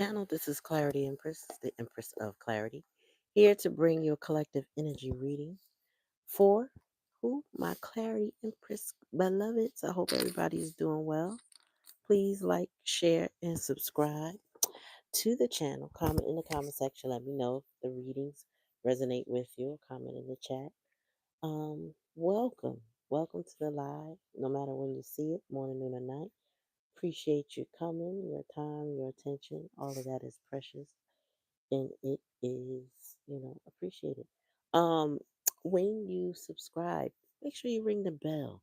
Channel. This is Clarityempress, the Empress of Clarity, here to bring you a collective energy reading for who? My Clarity Empress beloveds. I hope everybody's doing well. Please like, share, and subscribe to the channel. Comment in the comment section. Let me know if the readings resonate with you. Comment in the chat. Welcome. Welcome to the live, no matter when you see it, morning, noon, or night. Appreciate you coming, your time, your attention. All of that is precious and it is, appreciated. Um, when you subscribe, make sure you ring the bell.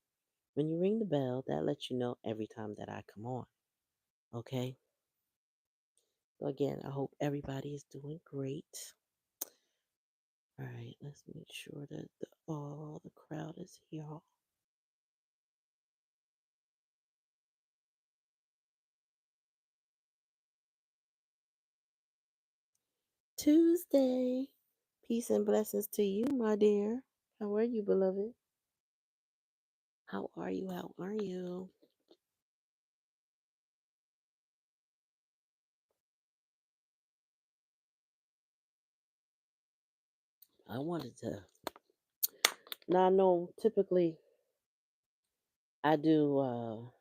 When you ring the bell, that lets you know every time that I come on. Okay. So again, I hope everybody is doing great. All right, let's make sure that all the crowd is here. Tuesday. Peace and blessings to you, my dear. How are you, beloved? How are you? How are you? I wanted to. Now, I know typically I do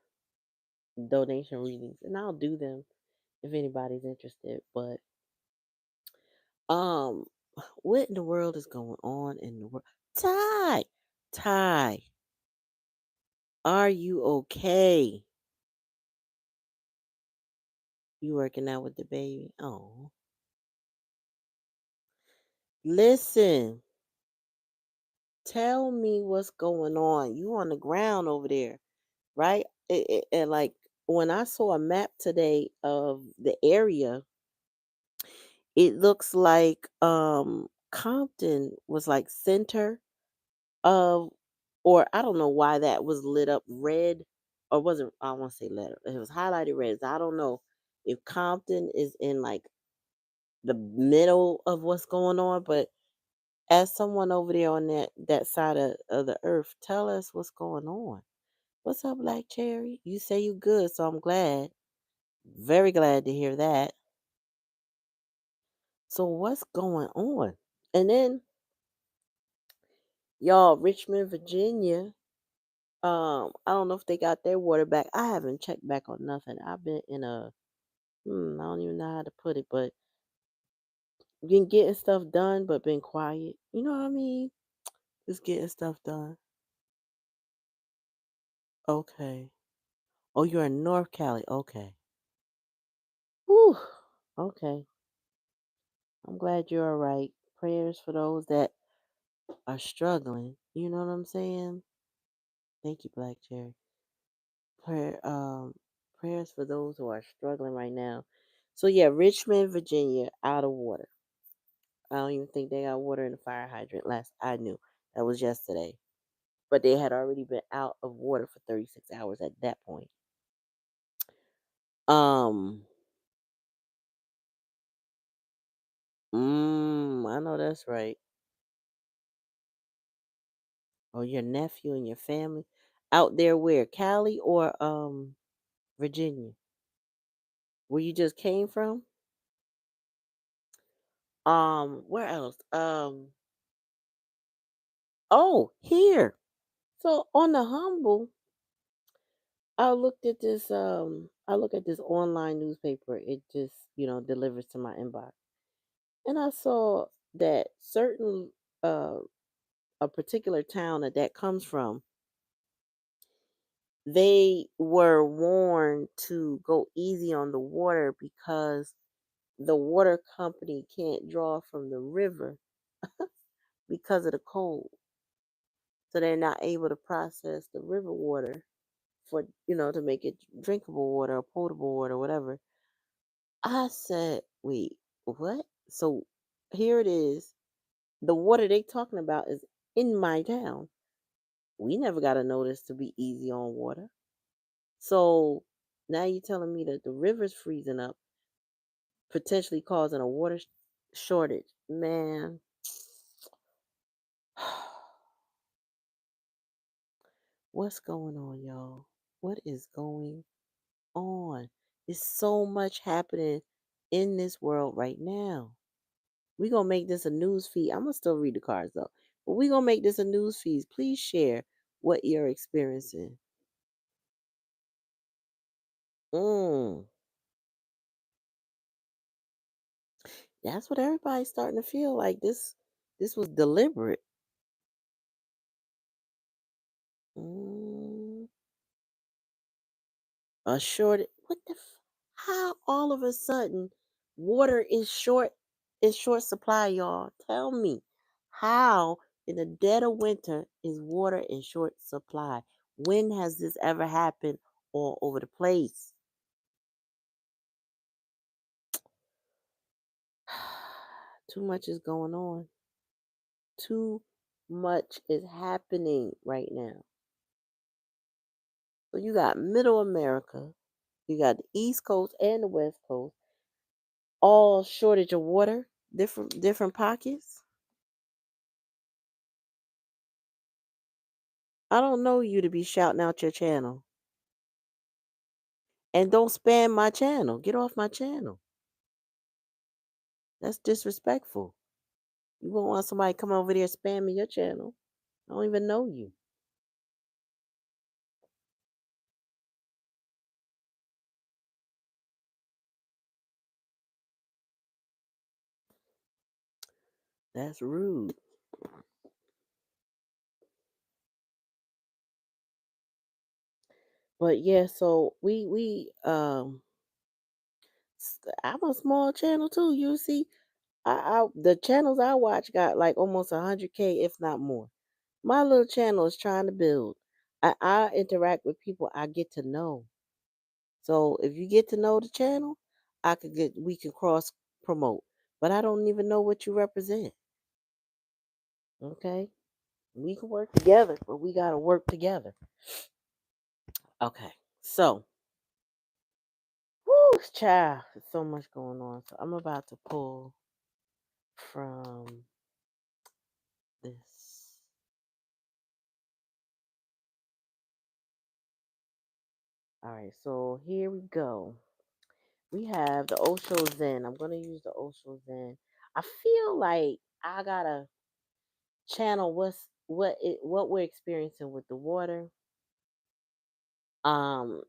donation readings, and I'll do them if anybody's interested. But um, what in the world is going on in the world? Ty, Ty, are you okay? You working out with the baby? Oh, listen. Tell me what's going on. You on the ground over there, right? And like when I saw a map today of the area, it looks like Compton was like center of, or I don't know why that was lit up red, or wasn't, I want to say letter. It was highlighted red. So I don't know if Compton is in like the middle of what's going on, but as someone over there on that side of the earth, tell us what's going on. What's up, Black Cherry? You say you good, so I'm glad. Very glad to hear that. So what's going on? And then y'all, Richmond, Virginia. I don't know if they got their water back. I haven't checked back on nothing. I've been in a I don't even know how to put it, but been getting stuff done, but been quiet. You know what I mean? Just getting stuff done. Okay. Oh, you're in North Cali. Okay. Whew. Okay. I'm glad you're all right. Prayers for those that are struggling. You know what I'm saying? Thank you, Black Cherry. Prayers for those who are struggling right now. So yeah, Richmond, Virginia, out of water. I don't even think they got water in the fire hydrant last I knew. That was yesterday. But they had already been out of water for 36 hours at that point. Um, I know that's right. Oh, your nephew and your family out there where? Cali or Virginia? Where you just came from? Where else? Oh, here. So on the humble, I look at this online newspaper. It just, delivers to my inbox. And I saw that certain uh a particular town that comes from, they were warned to go easy on the water because the water company can't draw from the river because of the cold. So they're not able to process the river water for, to make it drinkable water or potable water, whatever. I said, wait, what? So here it is. The water they talking about is in my town. We never got a notice to be easy on water. So now you're telling me that the river's freezing up, potentially causing a water shortage. Man, what's going on, y'all? What is going on? There's so much happening in this world right now. We're gonna make this a news feed. I'm gonna still read the cards though. But we're gonna make this a news feed. Please share what you're experiencing. Mm, that's what everybody's starting to feel like this was deliberate. Mm, a short what the how all of a sudden water is short supply, y'all. Tell me how in the dead of winter is water in short supply? When has this ever happened all over the place? Too much is going on. Too much is happening right now. So you got middle America, you got the East Coast and the West Coast, all shortage of water, different pockets. I don't know you to be shouting out your channel. And don't spam my channel. Get off my channel. That's disrespectful. You won't want somebody come over there spamming your channel. I don't even know you. That's rude. But yeah, so I'm a small channel too. You see, I the channels I watch got like almost 100K, if not more. My little channel is trying to build. I interact with people I get to know. So if you get to know the channel, we can cross promote. But I don't even know what you represent. Okay? We can work together, but we gotta work together. Okay. So whoo, child, there's so much going on. So I'm about to pull from this. All right, so here we go. We have the Osho Zen. I'm gonna use the Osho Zen. I feel like I gotta channel what we're experiencing with the water. Um,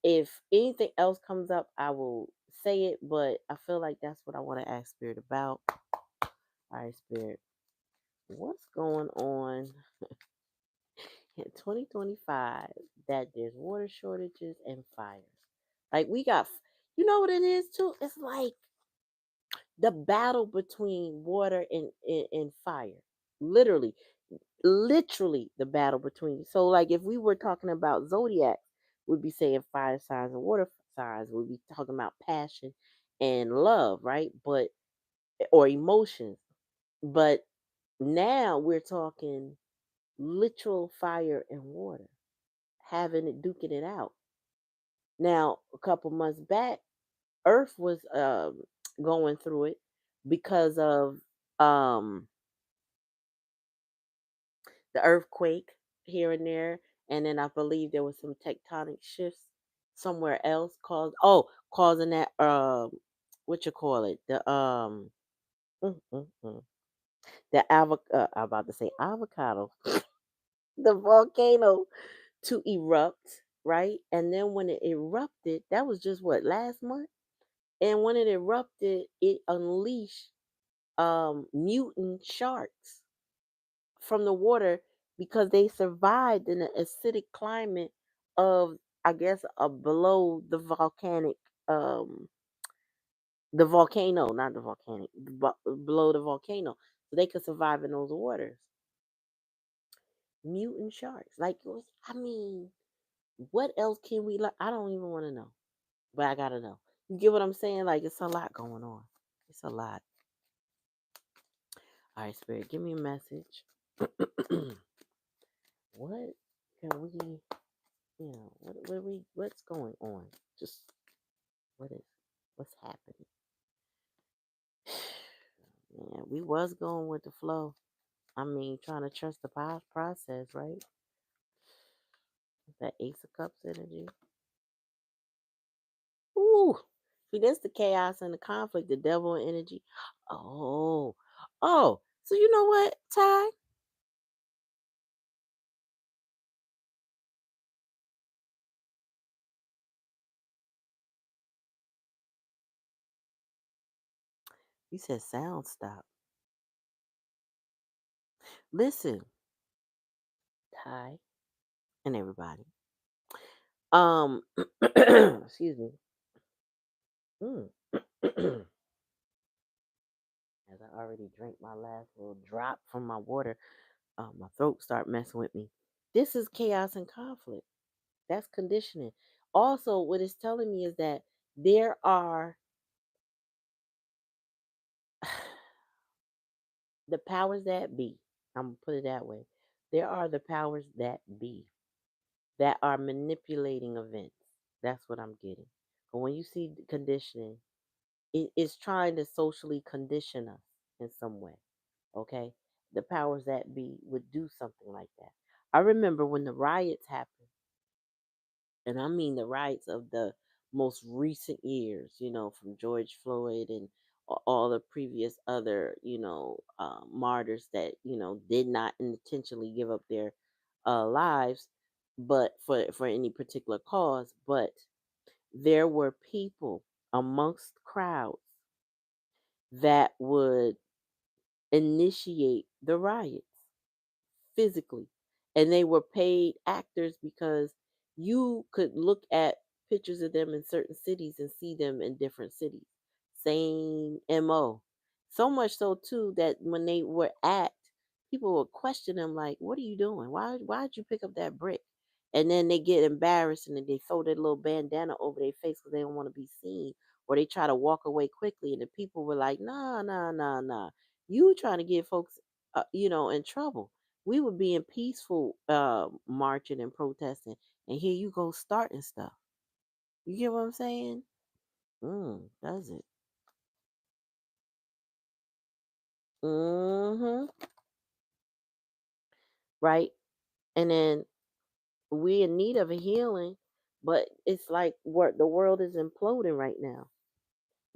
if anything else comes up, I will say it, but I feel like that's what I want to ask Spirit about. All right, Spirit, what's going on in 2025 that there's water shortages and fires? Like we got, you know what it is too? It's like the battle between water and fire. Literally, literally the battle between. So, like, if we were talking about zodiac, we'd be saying fire signs and water signs. We'd be talking about passion and love, right? But or emotions. But now we're talking literal fire and water, having it duking it out. Now, a couple months back, Earth was going through it because of um the earthquake here and there, and then I believe there was some tectonic shifts somewhere else causing that what you call it mm, mm, mm. I'm about to say avocado, the volcano to erupt, right? And then when it erupted, that was just what last month, and when it erupted, it unleashed mutant sharks from the water because they survived in an acidic climate of, I guess, below um the volcano, not the volcanic, below the volcano, so they could survive in those waters. Mutant sharks, like I mean, what else can we like? I don't even want to know, but I gotta know. You get what I'm saying? Like it's a lot going on. It's a lot. All right, Spirit, give me a message. What can we? What's going on? Just what is what's happening? Yeah, we was going with the flow. I mean, trying to trust the process, right? That Ace of Cups energy. Ooh, See, that's the chaos and the conflict, the devil energy. Oh, oh. So you know what, Ty? You said sound stop. Listen, Ty, and everybody. Excuse me. Mm. As I already drank my last little drop from my water, my throat start messing with me. This is chaos and conflict. That's conditioning. Also, what it's telling me is that there are the powers that be. I'm gonna put it that way. There are the powers that be that are manipulating events. That's what I'm getting. But when you see the conditioning, it is trying to socially condition us in some way. Okay, the powers that be would do something like that. I remember when the riots happened, and I mean the riots of the most recent years, from George Floyd and all the previous other, martyrs that, did not intentionally give up their lives, but for any particular cause. But there were people amongst crowds that would initiate the riots physically. And they were paid actors because you could look at pictures of them in certain cities and see them in different cities. Same MO. So much so too that when they were act, people would question them like, "What are you doing? Why'd you pick up that brick?" And then they get embarrassed and then they throw their little bandana over their face because they don't want to be seen, or they try to walk away quickly. And the people were like, "Nah, nah, nah, nah. You trying to get folks, in trouble. We were being peaceful, marching and protesting, and here you go starting stuff." You get what I'm saying? Does it? Mm-hmm. Right. And then we in need of a healing, but it's like what the world is imploding right now.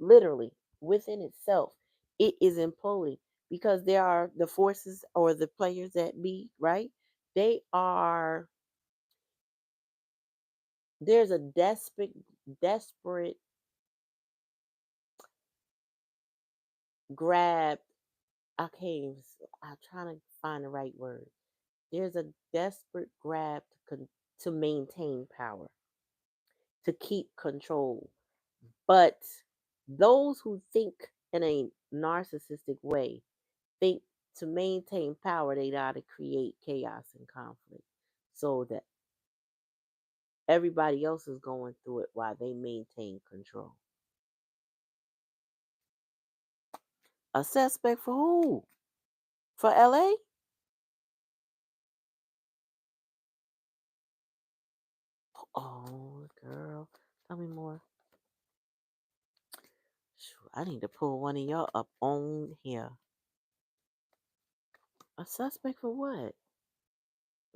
Literally, within itself, it is imploding because there are the forces or the players that be, right? They are There's a desperate grab. I can't even, I'm trying to find the right word. There's a desperate grab to maintain power, to keep control. But those who think in a narcissistic way think to maintain power, they got to create chaos and conflict so that everybody else is going through it while they maintain control. A suspect for who? For LA? Oh, girl. Tell me more. Shoot, I need to pull one of y'all up on here. A suspect for what?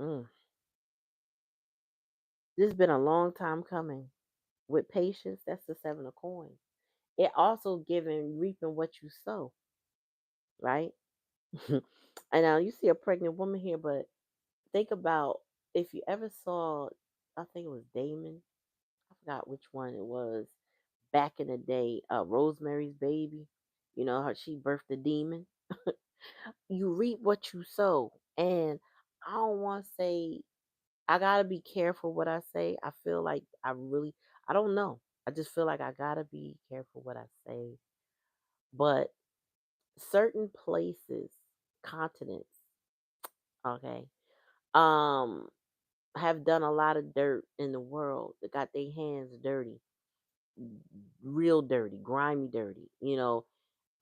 Mm. This has been a long time coming. With patience, that's the seven of coins. It also giving reaping what you sow, right? And now you see a pregnant woman here, but think about if you ever saw, I think it was Damon. I forgot which one it was back in the day. Rosemary's Baby. You know how she birthed the demon. You reap what you sow, and I don't want to say I gotta be careful what I say. I feel like I don't know. I just feel like I gotta be careful what I say. But certain places, continents, okay, um, have done a lot of dirt in the world. They got their hands dirty, real dirty, grimy dirty.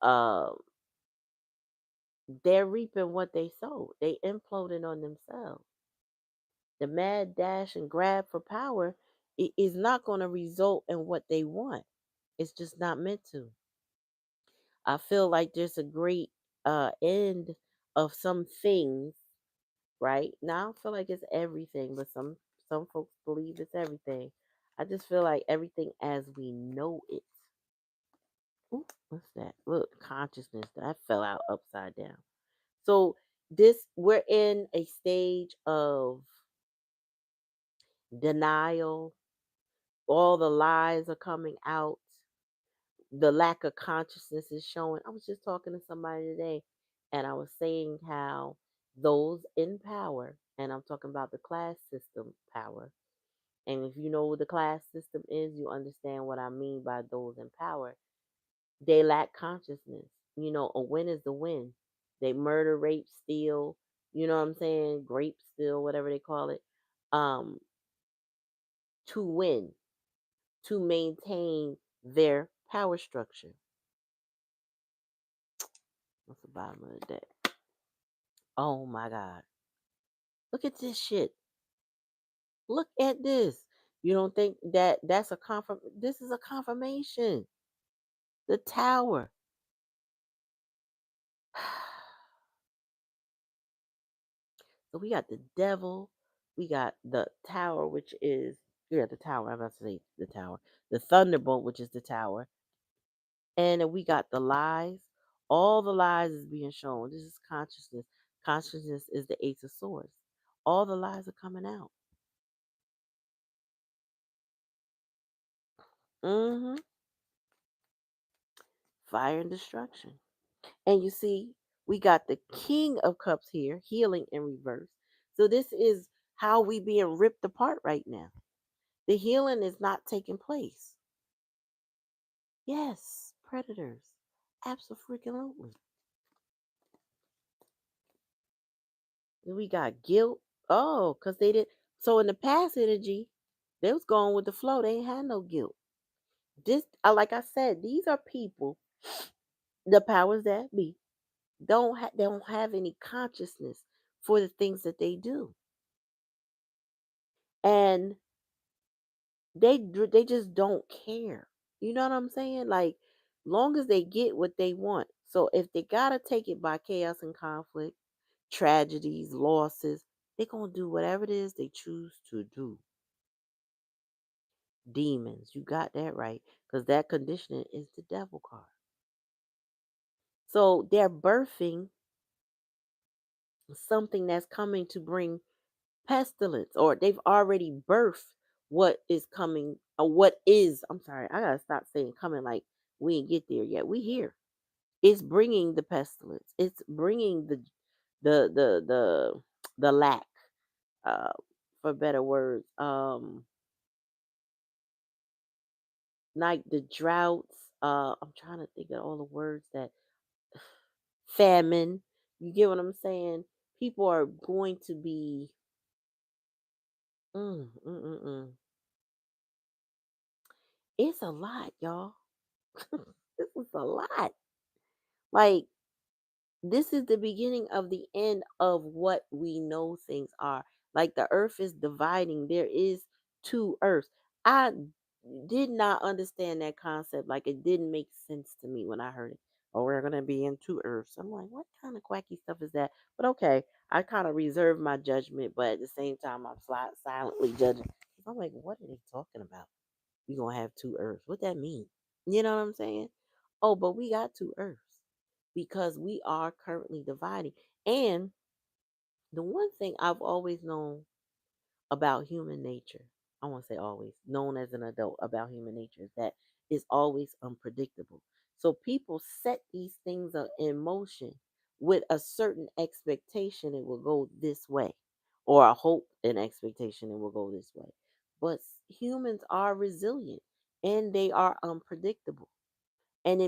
Uh, they're reaping what they sowed. They imploded on themselves. The mad dash and grab for power is not going to result in what they want. It's just not meant to. I feel like there's a great end of some things, right? Now I don't feel like it's everything, but some folks believe it's everything. I just feel like everything as we know it. Ooh, what's that? Look, consciousness that fell out upside down. So this we're in a stage of denial. All the lies are coming out. The lack of consciousness is showing. I was just talking to somebody today, and I was saying how those in power, and I'm talking about the class system power. And if you know what the class system is, you understand what I mean by those in power. They lack consciousness. You know, a win is the win. They murder, rape, steal, you know what I'm saying? Grape steal, whatever they call it, um, to win, to maintain their power structure. That's the bottom of the deck. Oh my God. Look at this shit. Look at this. You don't think that that's a this is a confirmation. The tower. So we got the devil, we got the tower, which is yeah, the tower. I'm about to say the tower. The thunderbolt, which is the tower, and then we got the lies. All the lies is being shown. This is consciousness. Consciousness is the Ace of Swords. All the lies are coming out. hmm Fire and destruction. And you see, we got the King of Cups here, healing in reverse. So this is how we being ripped apart right now. The healing is not taking place. Yes, predators. Absolutely. We got guilt. Oh, because they did. So in the past energy, they was going with the flow. They ain't had no guilt. This, like I said, these are people, the powers that be, they don't have any consciousness for the things that they do, and they just don't care. You know what I'm saying? Like, long as they get what they want. So if they gotta take it by chaos and conflict, tragedies, losses, they're going to do whatever it is they choose to do. Demons, you got that right, because that conditioning is the devil card. So they're birthing something that's coming to bring pestilence, or they've already birthed what is coming, or what is, I'm sorry, I got to stop saying coming like we ain't get there yet. We here. It's bringing the pestilence. It's bringing the the lack, uh, for better words. Like the droughts. I'm trying to think of all the words that famine. You get what I'm saying? People are going to be. Mm, mm, mm, mm. It's a lot, y'all. This is a lot. Like, this is the beginning of the end of what we know things are. Like, the earth is dividing. There is two earths. I did not understand that concept. Like, it didn't make sense to me when I heard it. Oh, we're gonna be in two earths. I'm like, what kind of quacky stuff is that? But okay, I kind of reserve my judgment, but at the same time, I'm silently judging. I'm like, what are they talking about? You gonna have two earths? What that mean? You know what I'm saying? Oh, but we got two earths because we are currently dividing. And the one thing I've always known about human nature, I won't say always, known as an adult about human nature, is that it's always unpredictable. So people set these things in motion with a certain expectation it will go this way, or a hope and expectation it will go this way. But humans are resilient and they are unpredictable. And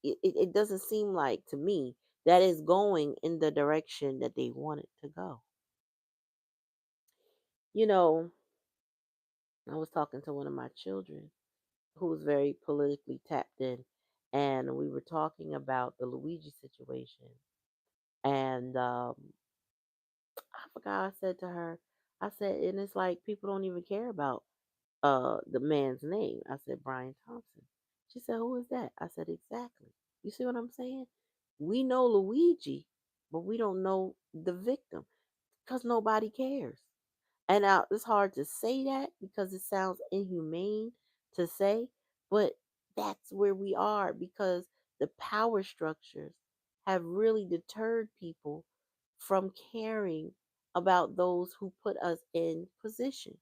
it doesn't seem like to me that is going in the direction that they want it to go. You know, I was talking to one of my children who was very politically tapped in, and we were talking about the Luigi situation. And I forgot, I said to her, I said, and it's like people don't even care about the man's name. I said, Brian Thompson. She said, who is that? I said, exactly. You see what I'm saying? We know Luigi, but we don't know the victim because nobody cares. And now it's hard to say that because it sounds inhumane to say, but That's where we are because the power structures have really deterred people from caring about those who put us in position.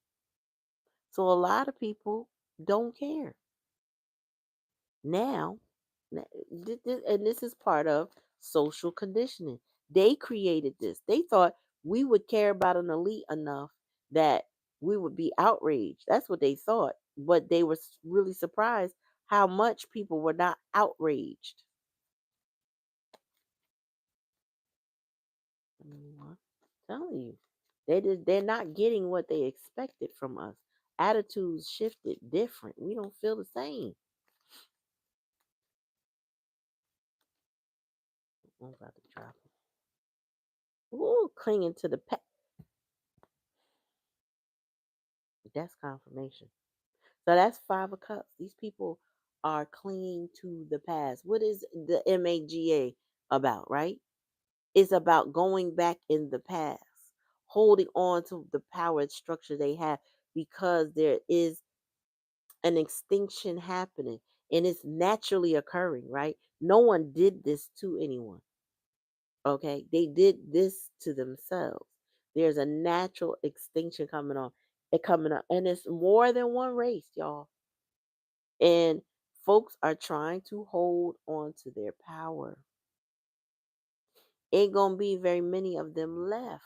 So a lot of people don't care. Now, and this is part of social conditioning. They created this. They thought we would care about an elite enough that we would be outraged. That's what they thought. But they were really surprised how much people were not outraged. I'm telling you, they're not getting what they expected from us. Attitudes shifted different. We don't feel the same. I'm about to drop it. Ooh, clinging to the past. That's confirmation. So that's Five of Cups. These people are clinging to the past. What is the MAGA about, right? It's about going back in the past, holding on to the power structure they have because there is an extinction happening and it's naturally occurring, right? No one did this to anyone. Okay? They did this to themselves. There's a natural extinction coming on. It coming up. And it's more than one race, y'all. And folks are trying to hold on to their power. Ain't gonna be very many of them left.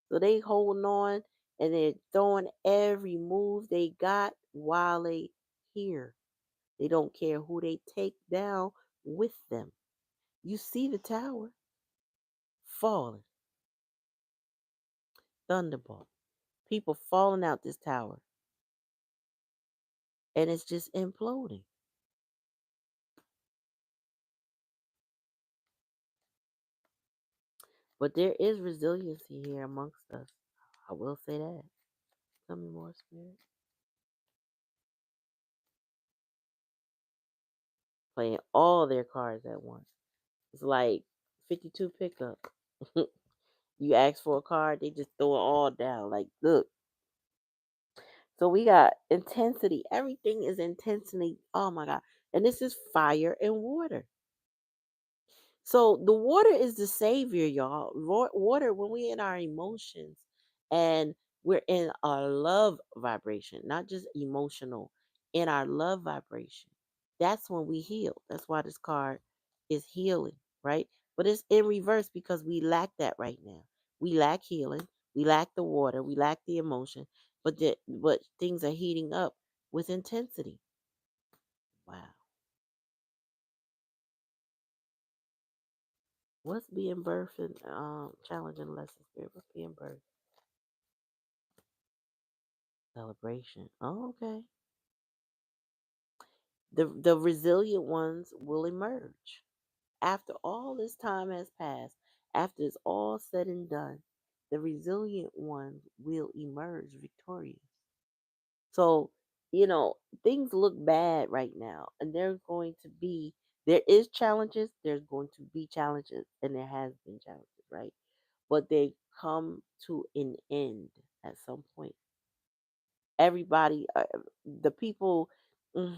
So they holding on and they're throwing every move they got while they here. They don't care who they take down with them. You see the tower falling, thunderbolt. People falling out this tower, and it's just imploding. But there is resiliency here amongst us. I will say that. Tell me more, Spirit. Playing all their cards at once. It's like 52 pickup. You ask for a card, they just throw it all down. Like, look. So we got intensity. Everything is intensity. Oh my God. And this is fire and water. So the water is the savior, y'all. Water, when we in our emotions and we're in our love vibration, not just emotional, in our love vibration, that's when we heal. That's why this card is healing, right? But it's in reverse because we lack that right now. We lack healing. We lack the water. We lack the emotion. But things are heating up with intensity. Wow. What's being birthed and challenging lessons, Spirit? What's being birthed? Celebration. Oh, okay. The resilient ones will emerge. After all this time has passed, after it's all said and done, the resilient ones will emerge victorious. So, things look bad right now, and there is challenges, there's going to be challenges, and there has been challenges, right? But they come to an end at some point. Everybody, the people, mm,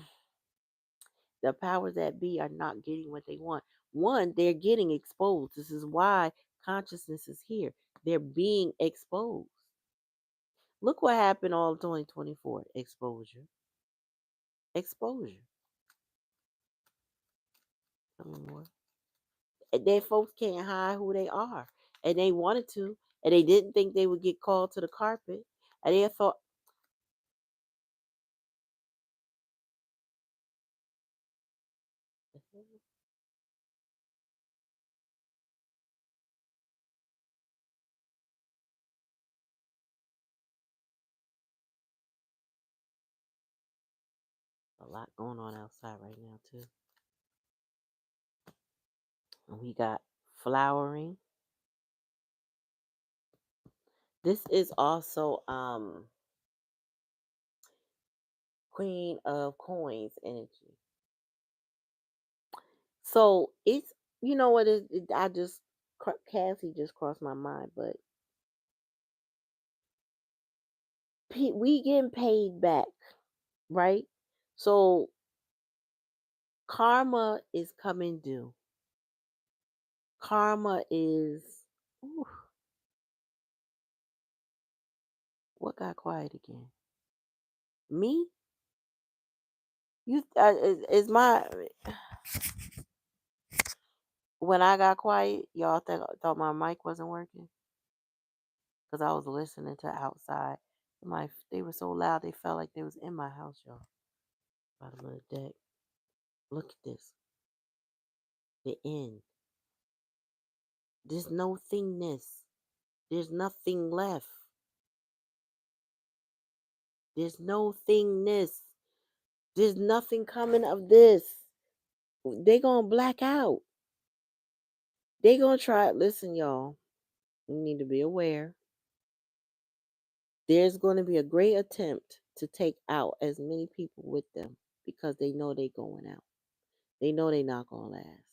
the powers that be are not getting what they want. One, they're getting exposed. This is why consciousness is here. They're being exposed. Look what happened all 2024. Exposure. Exposure. Tell me more. And then folks can't hide who they are. And they wanted to. And they didn't think they would get called to the carpet. And they thought a lot going on outside right now too. And we got flowering. This is also Queen of Coins energy. So it's what I just Cassie just crossed my mind, but we getting paid back, right? So Karma is coming due. Karma is. Ooh, what got quiet again? Me? You is my when I got quiet, y'all thought my mic wasn't working because I was listening to outside. They were so loud they felt like they was in my house, y'all. Bottom of the deck. Look at this. The end. There's no thingness. There's nothing left. There's no thingness. There's nothing coming of this. They gonna black out. They gonna try it. Listen, y'all. You need to be aware. There's going to be a great attempt to take out as many people with them because they know they going out. They know they not gonna last.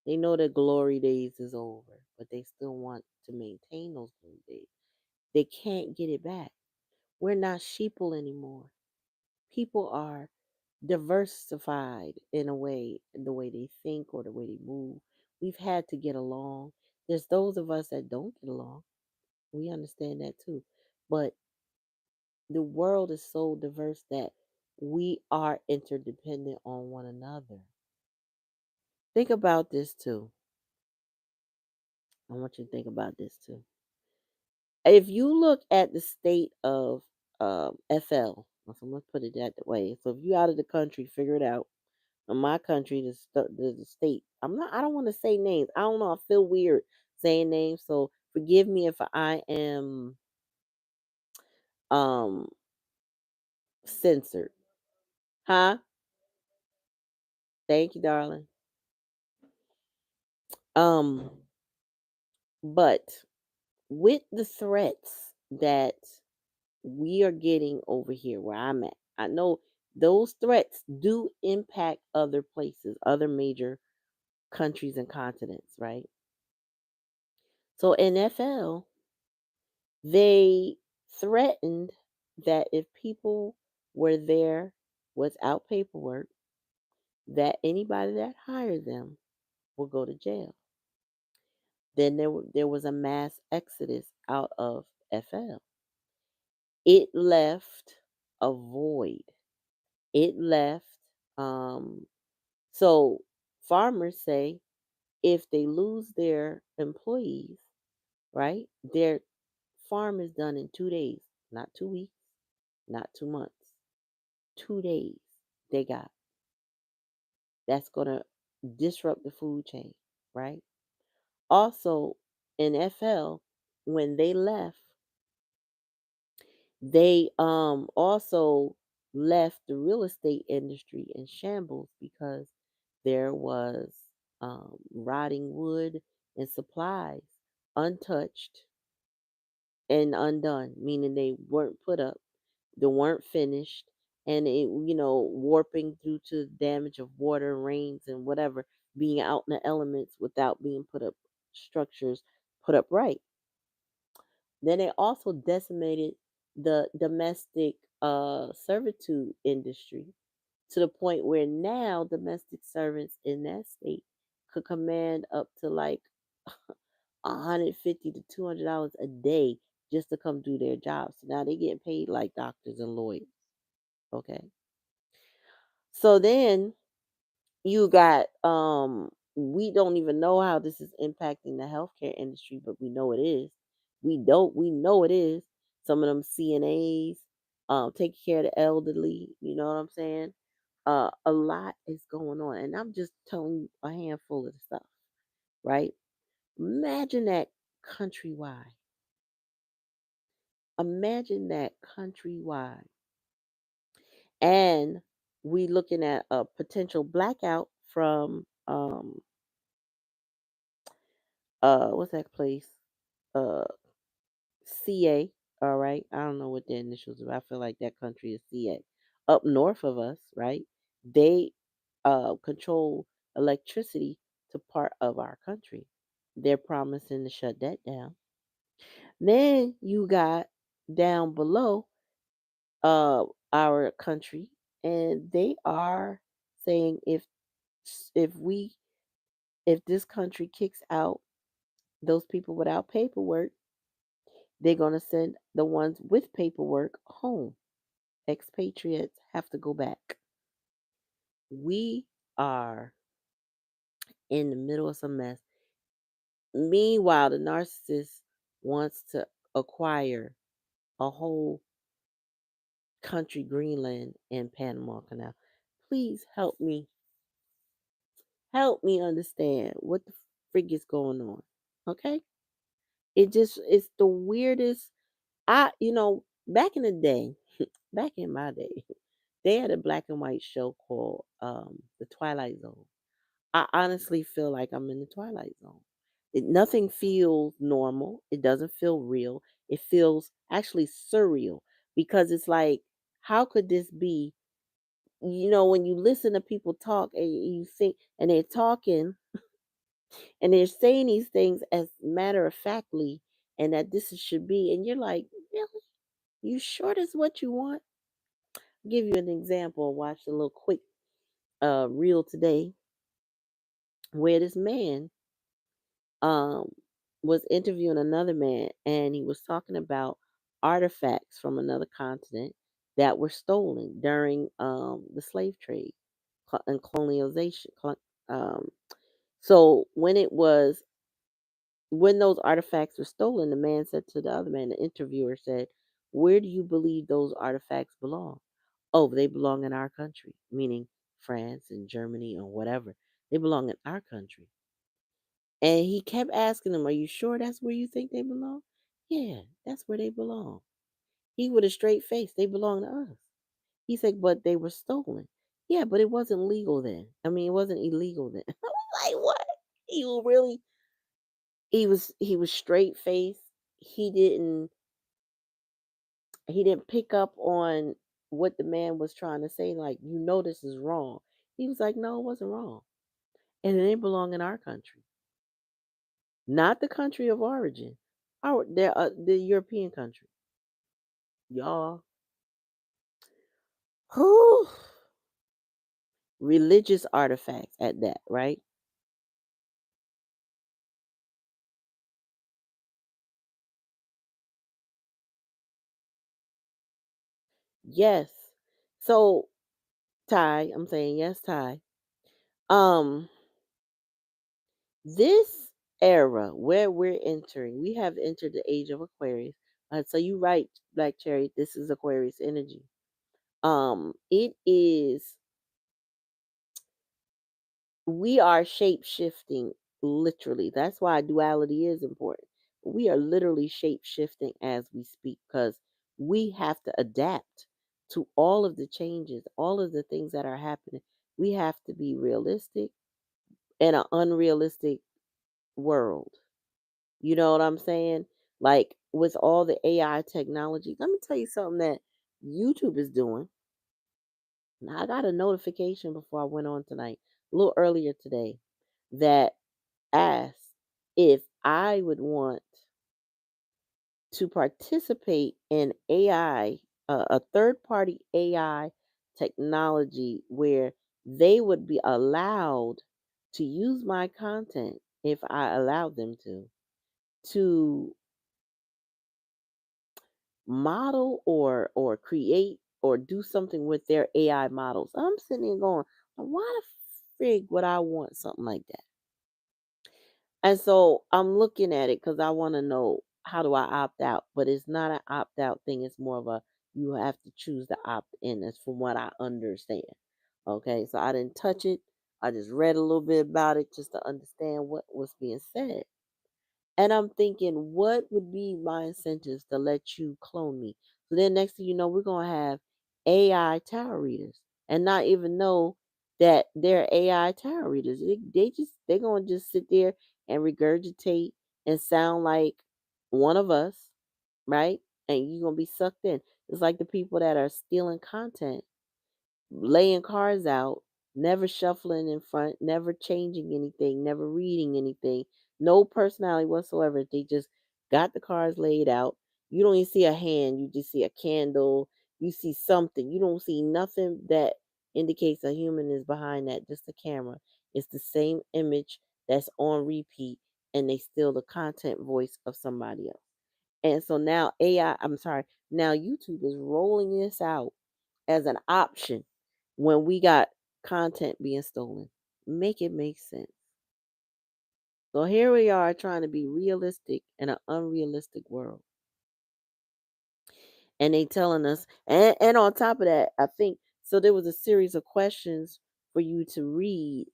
They know the glory days is over, but they still want to maintain those glory days. They can't get it back. We're not sheeple anymore. People are diversified in a way, in the way they think or the way they move. We've had to get along. There's those of us that don't get along. We understand that too. But the world is so diverse that we are interdependent on one another. Think about this too. I want you to think about this too. If you look at the state of FL, so I'm gonna put it that way. So if you out of the country, figure it out. In my country, the state. I'm not. I don't want to say names. I don't know. I feel weird saying names. So forgive me if I am um censored. Huh? Thank you, darling. Um, but with the threats that we are getting over here where I'm at, I know those threats do impact other places, other major countries and continents, right? So in FL, they threatened that if people were there without paperwork, that anybody that hired them will go to jail. Then there was a mass exodus out of FL. It left a void. It left um so farmers say if they lose their employees, right? Their farm is done in 2 days, not 2 weeks, not 2 months. 2 days they got. That's going to disrupt the food chain, right? Also in FL when they left, they also left the real estate industry in shambles because there was rotting wood and supplies untouched and undone, meaning they weren't put up, they weren't finished, and it, warping due to damage of water, rains, and whatever, being out in the elements without being put up structures put up right. Then they also decimated the domestic servitude industry to the point where now domestic servants in that state could command up to like 150 to $200 a day just to come do their job. So now they're getting paid like doctors and lawyers. Okay. So then you got we don't even know how this is impacting the healthcare industry, but we know it is. We know it is. Some of them CNAs, taking care of the elderly, you know what I'm saying? A lot is going on. And I'm just telling you a handful of the stuff, right? Imagine that countrywide. Imagine that countrywide. And we looking at a potential blackout from what's that place? Uh CA, all right. I don't know what the initials are. I feel like that country is CA. Up north of us, right? They control electricity to part of our country. They're promising to shut that down. Then you got down below uh our country and they are saying if If we if this country kicks out those people without paperwork, they're going to send the ones with paperwork home. Expatriates have to go back. We are in the middle of some mess. Meanwhile, the narcissist wants to acquire a whole country, Greenland and Panama Canal. Please help me understand what the frig is going on. Okay? It's the weirdest. Back in the day, back in my day, they had a black and white show called The Twilight Zone. I honestly feel like I'm in the Twilight Zone. Nothing feels normal. It doesn't feel real. It feels actually surreal because it's like, how could this be? When you listen to people talk and you think, and they're talking and they're saying these things as matter of factly, and that should be, and you're like, really? You sure that's what you want? Give you an example. Watch a little quick reel today where this man um was interviewing another man, and he was talking about artifacts from another continent that were stolen during the slave trade and colonialization. Um, so when those artifacts were stolen, the man said to the other man, the interviewer said, "Where do you believe those artifacts belong?" "Oh, they belong in our country," meaning France and Germany or whatever. "They belong in our country." And he kept asking him, "Are you sure that's where you think they belong?" "Yeah, that's where they belong." He with a straight face, "They belong to us." He said, "But they were stolen." "Yeah, but it wasn't legal then. I mean, it wasn't illegal then." I was like, "What?" He was really he was straight face. He didn't pick up on what the man was trying to say, like, this is wrong. He was like, "No, it wasn't wrong. And it didn't belong in our country. Not the country of origin. The European country." Y'all. Whew. Religious artifacts at that, right? Yes. So, Ty, I'm saying yes, Ty. Um, this era where we're entering, we have entered the age of Aquarius. So you right, Black Cherry, this is Aquarius energy. It is we are shape shifting literally. That's why duality is important. We are literally shape shifting as we speak because we have to adapt to all of the changes, all of the things that are happening. We have to be realistic in an unrealistic world. You know what I'm saying? Like with all the AI technology, let me tell you something that YouTube is doing. Now, I got a notification before I went on tonight, a little earlier today, that asked if I would want to participate in AI, a third party AI technology where they would be allowed to use my content if I allowed them to model or create or do something with their AI models. I'm sitting here going, why the frig would I want something like that? And so I'm looking at it because I want to know, how do I opt out? But it's not an opt out thing. It's more of a, you have to choose to opt in. That's from what I understand. Okay, so I didn't touch it. I just read a little bit about it just to understand what was being said. And I'm thinking, what would be my incentives to let you clone me? So then next thing you know, we're gonna have AI tarot readers and not even know that they're AI tarot readers. They're gonna just sit there and regurgitate and sound like one of us, right? And you're gonna be sucked in. It's like the people that are stealing content, laying cards out, never shuffling in front, never changing anything, never reading anything, no personality whatsoever. They just got the cards laid out. You don't even see a hand, you just see a candle, you see something. You don't see nothing that indicates a human is behind that, just a camera. It's the same image that's on repeat, and they steal the content voice of somebody else. And so now I'm sorry, now YouTube is rolling this out as an option when we got content being stolen. Make it make sense. So here we are trying to be realistic in an unrealistic world. And they telling us, and on top of that, I think so there was a series of questions for you to read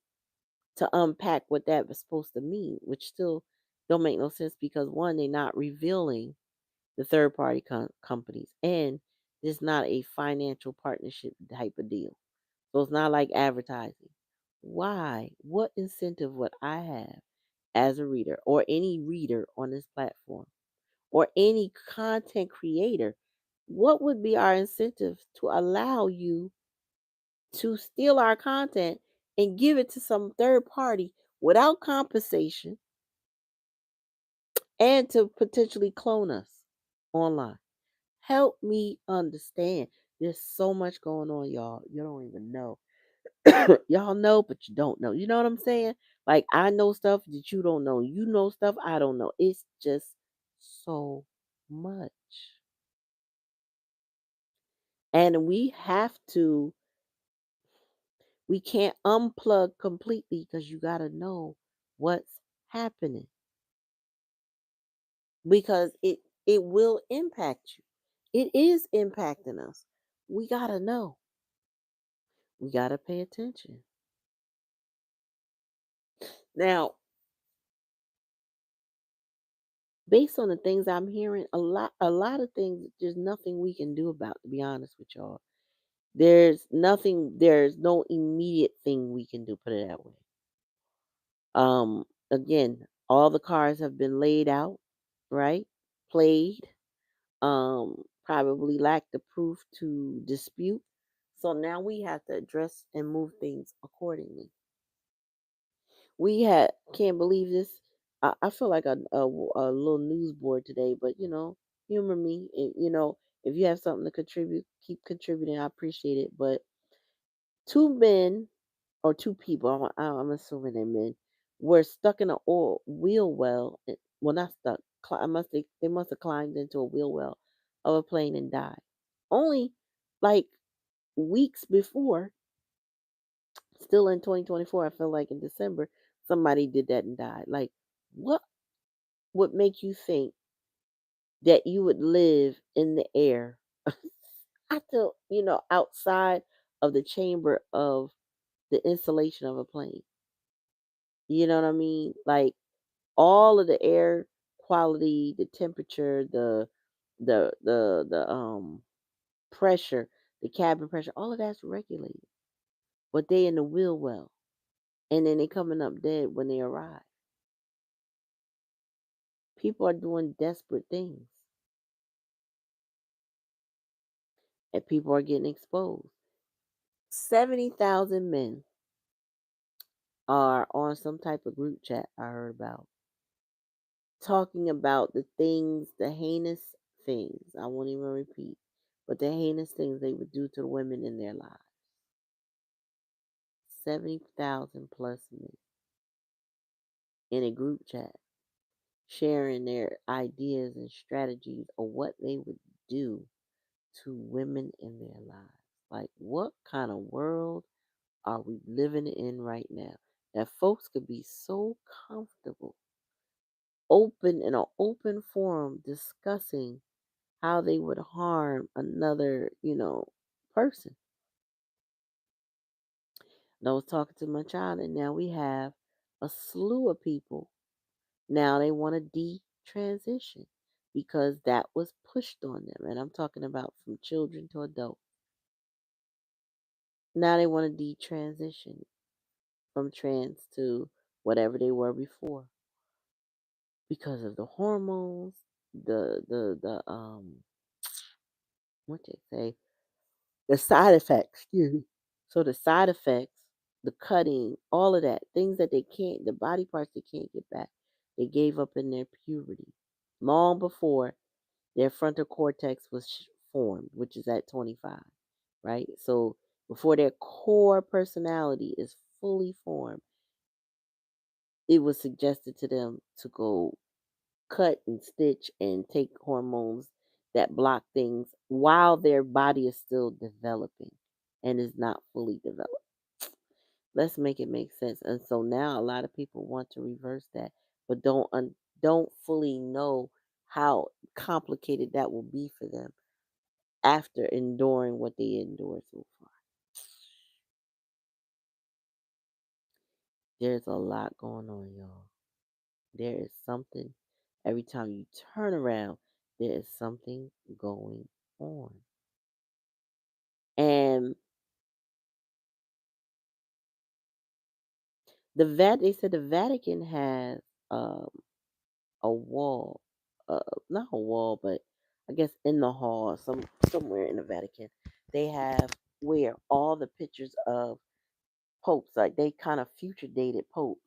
to unpack what that was supposed to mean, which still don't make no sense because one, they're not revealing the third party companies, and it's not a financial partnership type of deal. So it's not like advertising. Why? What incentive would I have as a reader or any reader on this platform or any content creator? What would be our incentive to allow you to steal our content and give it to some third party without compensation and to potentially clone us online? Help me understand. There's so much going on, y'all. You don't even know. Y'all know, but you don't know. You know what I'm saying? Like I know stuff that you don't know. You know stuff I don't know. It's just so much. And we can't unplug completely because you got to know what's happening because it will impact you. It is impacting us. We got to know. We got to pay attention. Now, based on the things I'm hearing, a lot of things there's nothing we can do about, to be honest with y'all. There's no immediate thing we can do, put it that way. Again, all the cards have been laid out, right? Played. Probably lack the proof to dispute. So now we have to address and move things accordingly. We had can't believe this. I feel like a little news board today, but humor me. If you have something to contribute, keep contributing. I appreciate it. But two men or two people, I'm assuming they're men, were stuck in a oil wheel well. Well, not stuck. They must have climbed into a wheel well of a plane and died. Only like weeks before, still in 2024, I feel like in December, somebody did that and died. Like, what would make you think that you would live in the air after, outside of the chamber of the installation of a plane? You know what I mean? Like all of the air quality, the temperature, the pressure, the cabin pressure, all of that's regulated. But they in the wheel well. And then they coming up dead when they arrive. People are doing desperate things. And people are getting exposed. 70,000 men are on some type of group chat I heard about, talking about the things, the heinous things, I won't even repeat, but the heinous things they would do to women in their lives. 70,000 plus men in a group chat sharing their ideas and strategies of what they would do to women in their lives. Like, what kind of world are we living in right now that folks could be so comfortable, open in an open forum, discussing how they would harm another, person? And I was talking to my child, and now we have a slew of people. Now they want to detransition because that was pushed on them. And I'm talking about from children to adults. Now they want to detransition from trans to whatever they were before because of the hormones, the what they say, the side effects. Excuse me. So the side effects, the cutting, all of that, things that they can't, the body parts they can't get back, they gave up in their puberty, long before their frontal cortex was formed, which is at 25, right? So before their core personality is fully formed, it was suggested to them to go cut and stitch and take hormones that block things while their body is still developing and is not fully developed. Let's make it make sense. And so now a lot of people want to reverse that, but don't fully know how complicated that will be for them after enduring what they endured so far. There's a lot going on, y'all. There is something every time you turn around, there is something going on. And they said the Vatican has um, a wall, uh, not a wall, but I guess in the hall, somewhere in the Vatican, they have where all the pictures of popes, like they kind of future dated popes.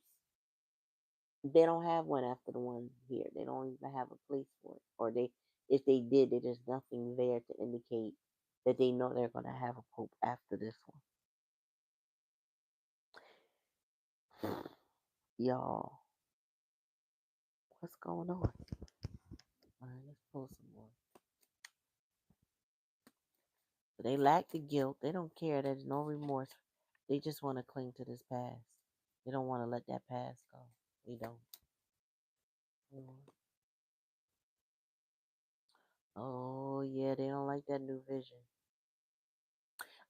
They don't have one after the one here. They don't even have a place for it, or if they did, there's nothing there to indicate that they know they're going to have a pope after this one. Y'all, what's going on? All right, let's pull some more. So they lack the guilt. They don't care. There's no remorse. They just want to cling to this past. They don't want to let that past go. They don't. Mm. Oh yeah, they don't like that new vision.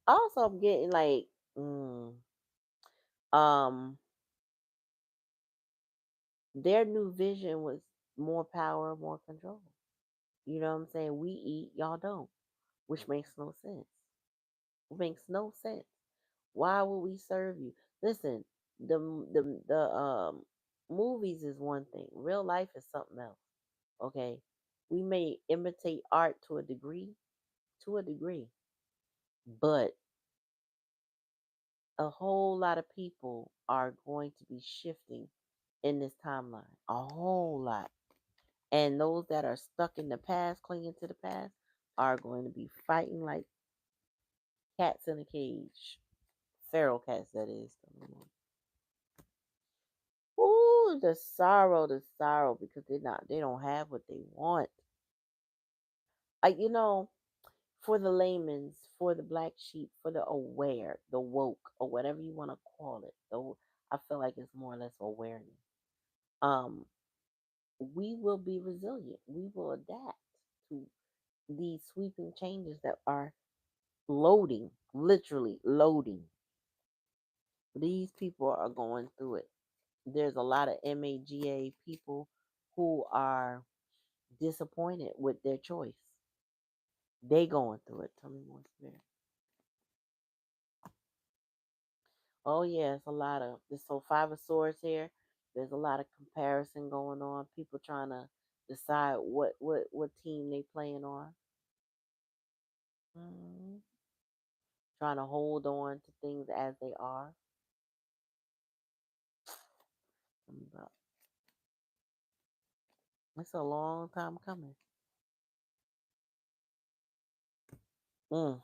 Also, I'm getting like, um, their new vision was more power, more control. You know what I'm saying? We eat, y'all don't, which makes no sense. It makes no sense. Why would we serve you? Listen, the movies is one thing. Real life is something else. Okay, we may imitate art to a degree, but a whole lot of people are going to be shifting in this timeline. A whole lot. And those that are stuck in the past, clinging to the past, are going to be fighting like cats in a cage. Feral cats, that is. Ooh, the sorrow, because they don't have what they want. You know, for the layman's, for the black sheep, for the aware, the woke, or whatever you want to call it. Though I feel like it's more or less awareness. Um, we will be resilient. We will adapt to these sweeping changes that are loading, literally loading. These people are going through it. There's a lot of MAGA people who are disappointed with their choice. They going through it. Tell me more, Spirit. Oh yeah, it's a lot of this. So Five of Swords here. There's a lot of comparison going on. People trying to decide what team they playing on. Mhm. Trying to hold on to things as they are. But it's a long time coming. Mm.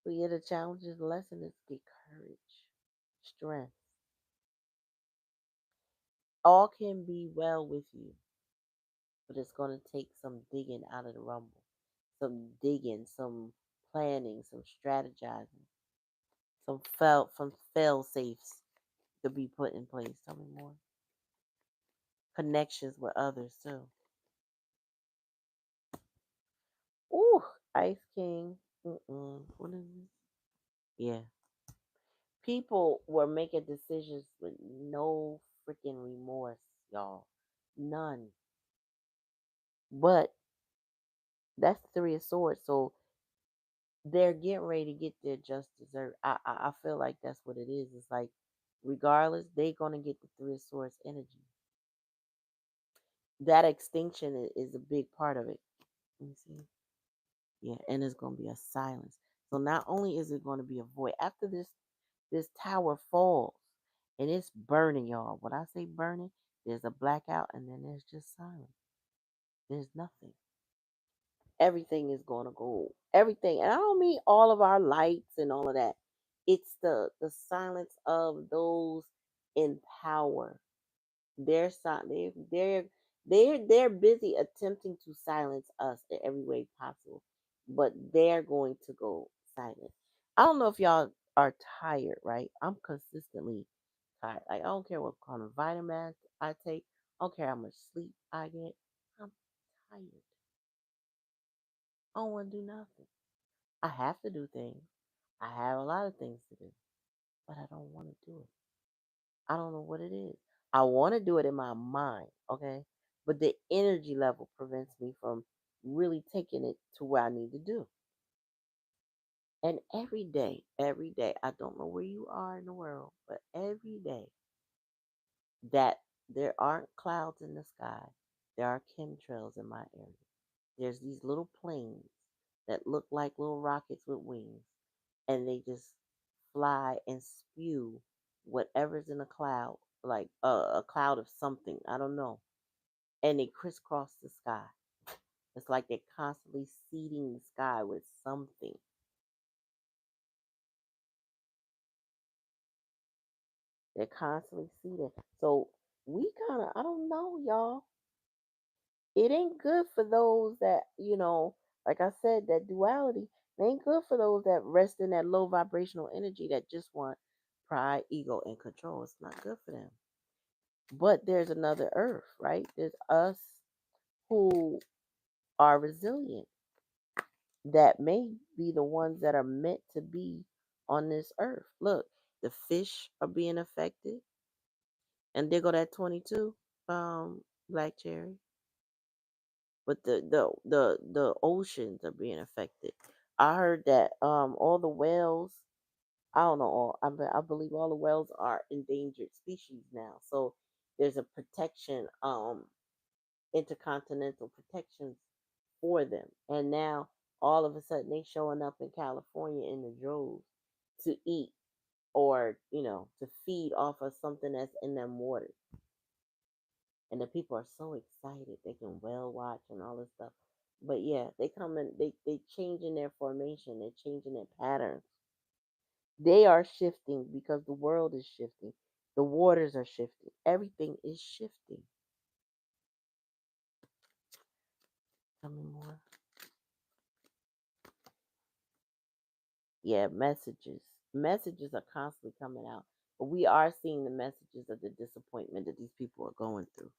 So yeah, the challenges, the lesson is get courage, strength. All can be well with you, but it's going to take some digging out of the rumble, some digging, some planning, some strategizing, some fail safes to be put in place. Tell me more. Connections with others too. Ooh, Ice King. What is this? Yeah, people were making decisions with no freaking remorse, y'all. None. But that's the Three of Swords. So they're getting ready to get their just dessert. I feel like that's what it is. It's like, regardless, they're gonna get the Three of Swords energy. That extinction is a big part of it. Let me see. Yeah, and it's gonna be a silence. So not only is it gonna be a void after this tower falls and it's burning, y'all. When I say burning, there's a blackout and then there's just silence. There's nothing. Everything is going to go. Everything, and I don't mean all of our lights and all of that. It's the silence of those. empower. They're busy attempting to silence us in every way possible, but they're going to go silent. I don't know if y'all are tired, right? I'm consistently tired. Like I don't care what kind of vitamin I take. I don't care how much sleep I get. I'm tired. I don't want to do nothing. I have to do things. I have a lot of things to do, but I don't want to do it. I don't know what it is. I want to do it in my mind, okay? But the energy level prevents me from really taking it to where I need to do. And every day, I don't know where you are in the world, but every day that there aren't clouds in the sky, there are chemtrails in my area. There's these little planes that look like little rockets with wings, and they just fly and spew whatever's in a cloud, like a cloud of something. I don't know. And they crisscross the sky. It's like they're constantly seeding the sky with something. They're constantly seeding. So we kind of, I don't know, y'all. It ain't good for those that, like I said, that duality. It ain't good for those that rest in that low vibrational energy that just want pride, ego, and control. It's not good for them. But there's another earth, right? There's us who are resilient that may be the ones that are meant to be on this earth. Look, the fish are being affected, and there go that 22 black cherry. But the oceans are being affected. I heard that all the whales, I don't know all, I believe all the whales are endangered species now. So there's a protection, intercontinental protections for them. And now all of a sudden they showing up in California in the droves to eat, or, to feed off of something that's in them waters. And the people are so excited. They can whale watch and all this stuff. But yeah, they come in, they changing their formation, they're changing their patterns. They are shifting because the world is shifting. The waters are shifting. Everything is shifting. Tell me more. Yeah, messages are constantly coming out, but we are seeing the messages of the disappointment that these people are going through,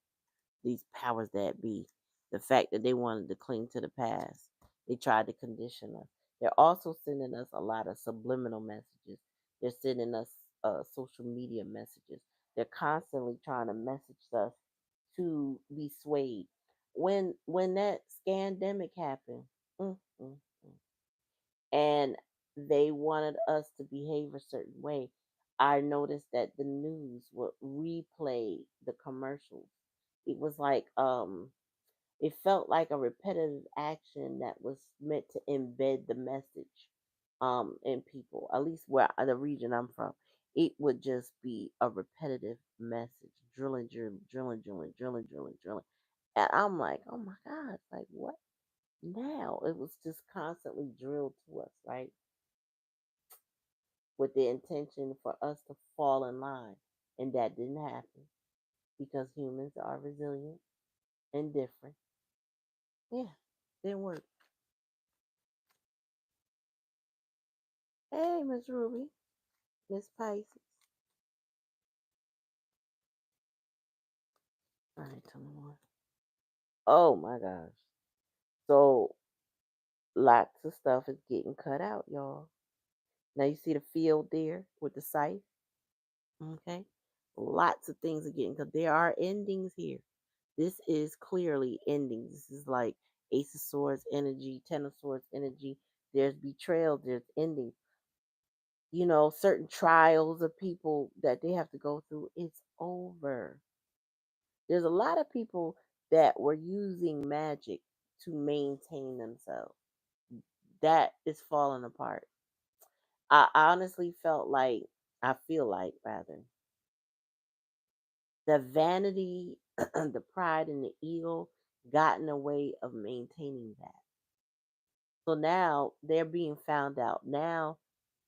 these powers that be. The fact that they wanted to cling to the past, they tried to condition us. They're also sending us a lot of subliminal messages. They're sending us social media messages. They're constantly trying to message us to be swayed. When that scandemic happened, mm, mm, mm, and they wanted us to behave a certain way, I noticed that the news would replay the commercials. It was like it felt like a repetitive action that was meant to embed the message in people. At least where the region I'm from, it would just be a repetitive message, drilling, drilling, drilling, drilling, drilling, drilling, drilling. And I'm like, oh my God, like what now? It was just constantly drilled to us, right? With the intention for us to fall in line. And that didn't happen because humans are resilient and different. Yeah, didn't work. Hey, Miss Ruby, Miss Pisces. All right, tell me more. Oh my gosh. So lots of stuff is getting cut out, y'all. Now you see the field there with the scythe. Okay. Lots of things are getting cut. There are endings here. This is clearly endings. This is like Ace of Swords energy, Ten of Swords energy. There's betrayal, there's ending. Certain trials of people that they have to go through. It's over. There's a lot of people that were using magic to maintain themselves. That is falling apart. I honestly I feel like rather, the vanity, the pride, and the ego got in the way of maintaining that. So now they're being found out. Now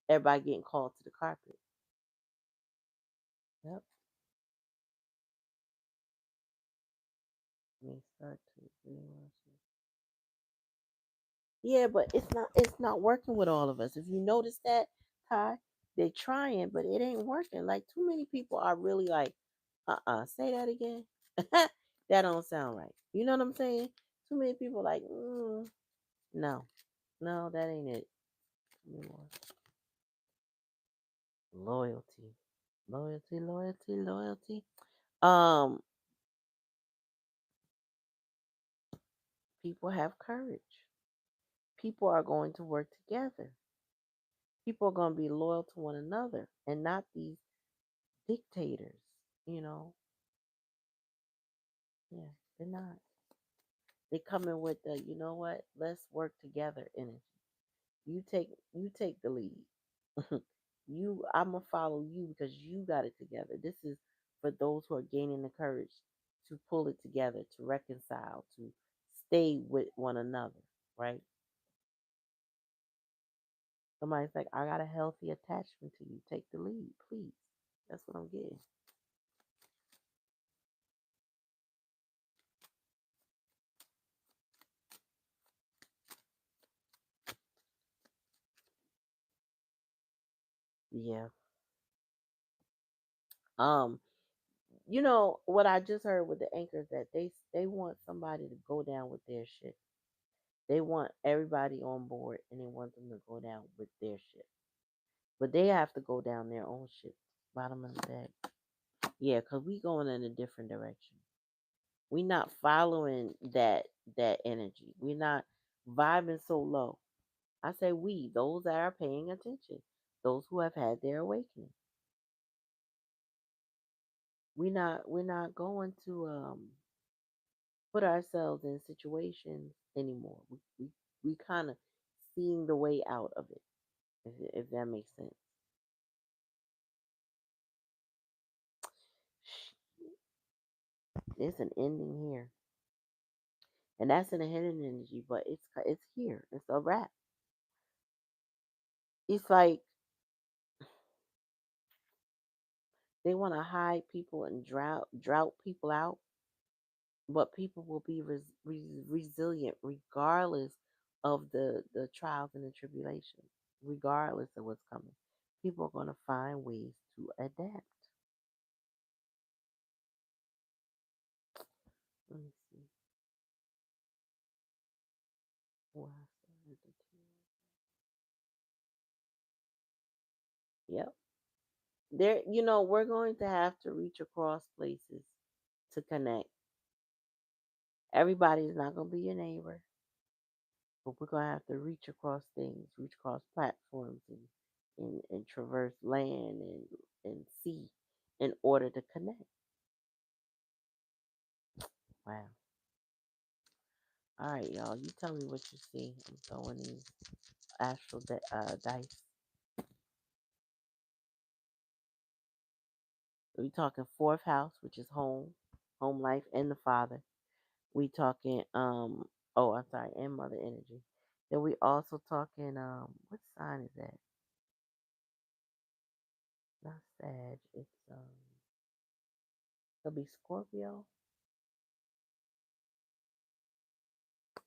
everybody getting called to the carpet. Yep. may start to realize. Yeah, but it's not working with all of us. If you notice that, Ty, they trying, but it ain't working. Like too many people are really like, say that again. That don't sound right. You know what I'm saying? Too many people like, no, no, that ain't it. Anymore. Loyalty, loyalty, loyalty, loyalty. Um, People have courage. People are going to work together. People are going to be loyal to one another and not these dictators. You know, yeah, they're not. They come in with the, you know what? Let's work together energy. You take the lead. I'm gonna follow you because you got it together. This is for those who are gaining the courage to pull it together, to reconcile, to stay with one another, right? Somebody's like, I got a healthy attachment to you. Take the lead, please. That's what I'm getting. Yeah. Um, what I just heard with the anchors that they want somebody to go down with their shit. They want everybody on board and they want them to go down with their shit. But they have to go down their own shit. Bottom of the bag. Yeah, because we going in a different direction. We not following that energy. We not vibing so low. I say we, those that are paying attention, those who have had their awakening. We're not going to put ourselves in situations anymore. We kind of seeing the way out of it, if that makes sense. There's an ending here, and that's in a hidden energy, but it's here. It's a wrap. It's like they want to hide people and drought people out, but people will be resilient regardless of the trials and the tribulations, regardless of what's coming. People are going to find ways to adapt. Let me see. Wow. Yep. We're going to have to reach across places to connect. Everybody's not going to be your neighbor, but we're going to have to reach across things, reach across platforms and traverse land and sea in order to connect. Wow. All right, y'all. You tell me what you see. I'm throwing these dice. We talking fourth house, which is home life, and the father. We talking oh, I'm sorry, and mother energy. Then we also talking what sign is that? Not Sag. It's it'll be Scorpio.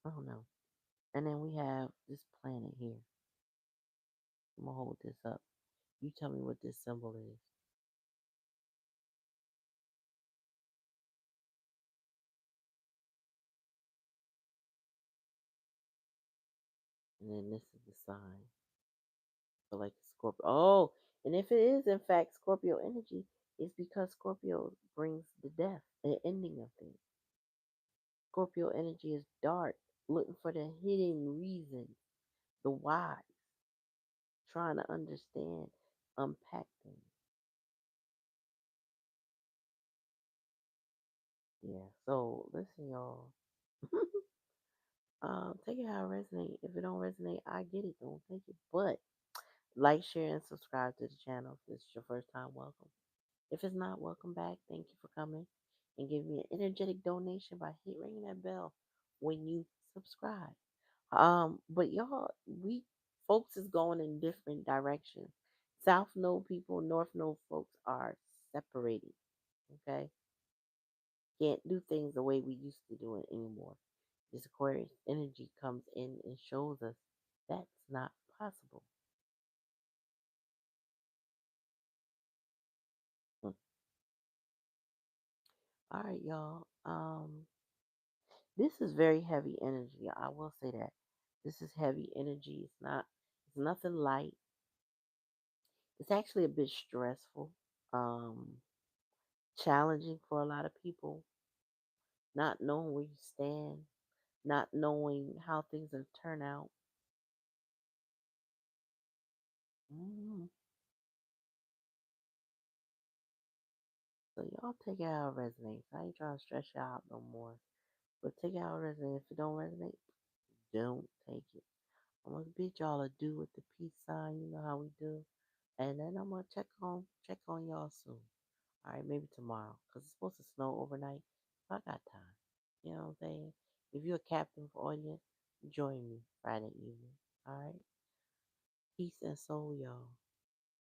I don't know. And then we have this planet here. I'm gonna hold this up. You tell me what this symbol is. And then this is the sign. So like Scorpio. Oh, and if it is in fact Scorpio energy, it's because Scorpio brings the death, the ending of things. Scorpio energy is dark, looking for the hidden reason, the why, trying to understand, unpack things. Yeah. So listen, y'all. Take it how it resonates. If it don't resonate, I get it. Don't take it. But like, share, and subscribe to the channel. If this is your first time, welcome. If it's not, welcome back. Thank you for coming and give me an energetic donation by ringing that bell when you subscribe. But y'all, we folks is going in different directions. South Node people, North Node folks are separating. Okay, Can't do things the way we used to do it anymore. This Aquarius energy comes in and shows us that's not possible. Hmm. All right, y'all. This is very heavy energy. I will say that. This is heavy energy. It's nothing light. It's actually a bit stressful. Um, Challenging for a lot of people, not knowing where you stand, not knowing how things will turn out. Mm. So y'all take it how it resonates. I ain't trying to stress you out no more. But take it how it resonates. If it don't resonate, don't take it. I'm gonna bid y'all adieu with the peace sign. You know how we do. And then I'm gonna check on y'all soon. All right, maybe tomorrow, cause it's supposed to snow overnight. So I got time. You know what I'm saying? If you're a captain for audience, join me Friday evening. All right. Peace and soul, y'all.